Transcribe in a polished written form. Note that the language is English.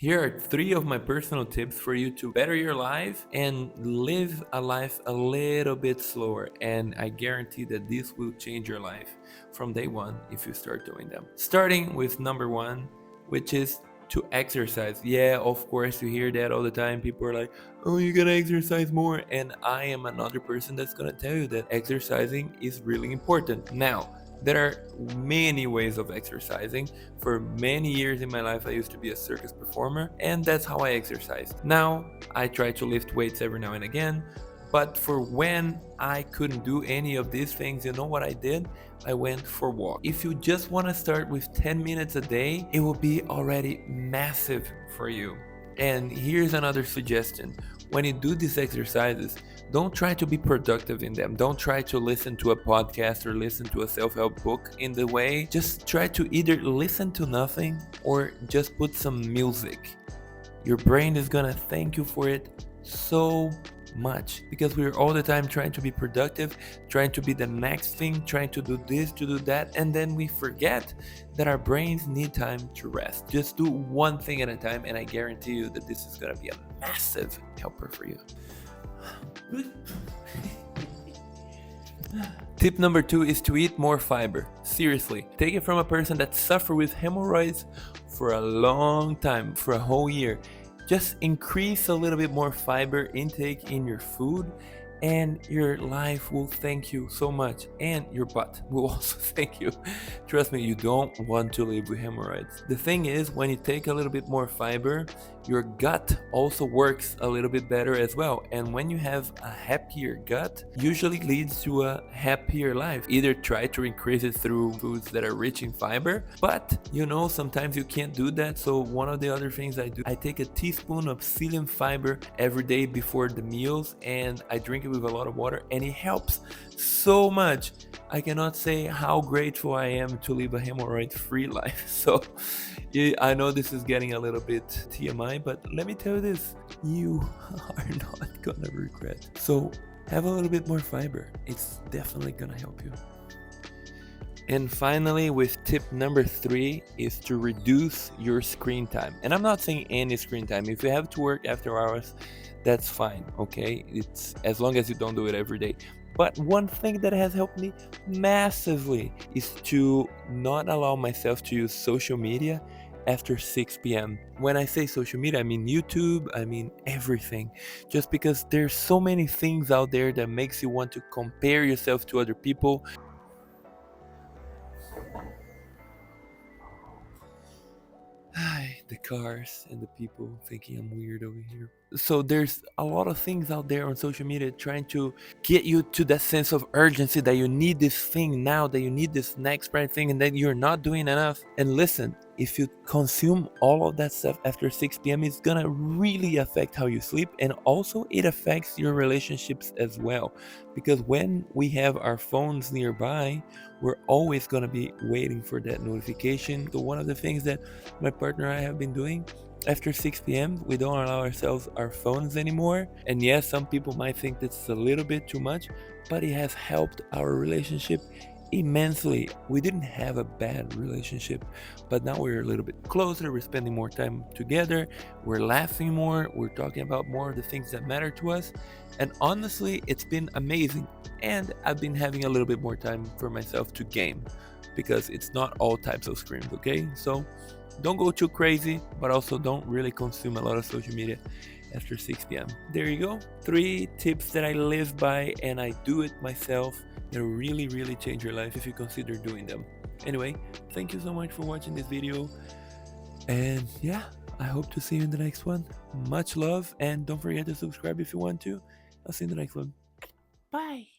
Here are 3 of my personal tips for you to better your life and live a life a little bit slower. And I guarantee that this will change your life from day one if you start doing them. Starting with number 1, which is to exercise. Yeah, of course, you hear that all the time. People are like, oh, you gotta exercise more. And I am another person that's gonna tell you that exercising is really important. Now, there are many ways of exercising. For many years in my life, I used to be a circus performer, and that's how I exercised. Now, I try to lift weights every now and again, but for when I couldn't do any of these things, you know what I did? I went for walk. If you just want to start with 10 minutes a day, it will be already massive for you. And here's another suggestion. When you do these exercises, don't try to be productive in them. Don't try to listen to a podcast or listen to a self-help book in the way. Just try to either listen to nothing or just put some music. Your brain is gonna thank you for it so much because we're all the time trying to be productive, trying to be the next thing, trying to do this, to do that, and then we forget that our brains need time to rest. Just do one thing at a time, and I guarantee you that this is gonna be a massive helper for you. Tip number 2 is to eat more fiber. Seriously, take it from a person that suffered with hemorrhoids for a long time, for a whole year. Just increase a little bit more fiber intake in your food, and your life will thank you so much, and your butt will also thank you. Trust me, you don't want to live with hemorrhoids. The thing is, when you take a little bit more fiber, your gut also works a little bit better as well. And when you have a happier gut, usually leads to a happier life. Either try to increase it through foods that are rich in fiber, but sometimes you can't do that. So one of the other things I do, I take a teaspoon of psyllium fiber every day before the meals, and I drink it with a lot of water, and it helps so much. I cannot say how grateful I am to live a hemorrhoid-free life. So I know this is getting a little bit TMI, but let me tell you this, you are not gonna regret. So have a little bit more fiber. It's definitely gonna help you. And finally, with tip number 3 is to reduce your screen time. And I'm not saying any screen time. If you have to work after hours, that's fine, okay? It's as long as you don't do it every day. But one thing that has helped me massively is to not allow myself to use social media after 6 p.m. When I say social media, I mean YouTube, I mean everything. Just because there's so many things out there that makes you want to compare yourself to other people. The cars and the people thinking I'm weird over here. So there's a lot of things out there on social media trying to get you to that sense of urgency that you need this thing now, that you need this next right thing, and that you're not doing enough. And listen, if you consume all of that stuff after 6 p.m., it's gonna really affect how you sleep, and also it affects your relationships as well. Because when we have our phones nearby, we're always gonna be waiting for that notification. So one of the things that my partner and I have been doing, after 6 p.m., we don't allow ourselves our phones anymore. And yes, some people might think that's a little bit too much, but it has helped our relationship immensely. We didn't have a bad relationship, but now we're a little bit closer. We're spending more time together. We're laughing more. We're talking about more of the things that matter to us. And honestly, it's been amazing. And I've been having a little bit more time for myself to game because it's not all types of screens, okay? So don't go too crazy, but also don't really consume a lot of social media after 6 p.m. There you go. 3 tips that I live by and I do it myself that really, really change your life if you consider doing them. Anyway, thank you so much for watching this video. And yeah, I hope to see you in the next one. Much love, and don't forget to subscribe if you want to. I'll see you in the next one. Bye.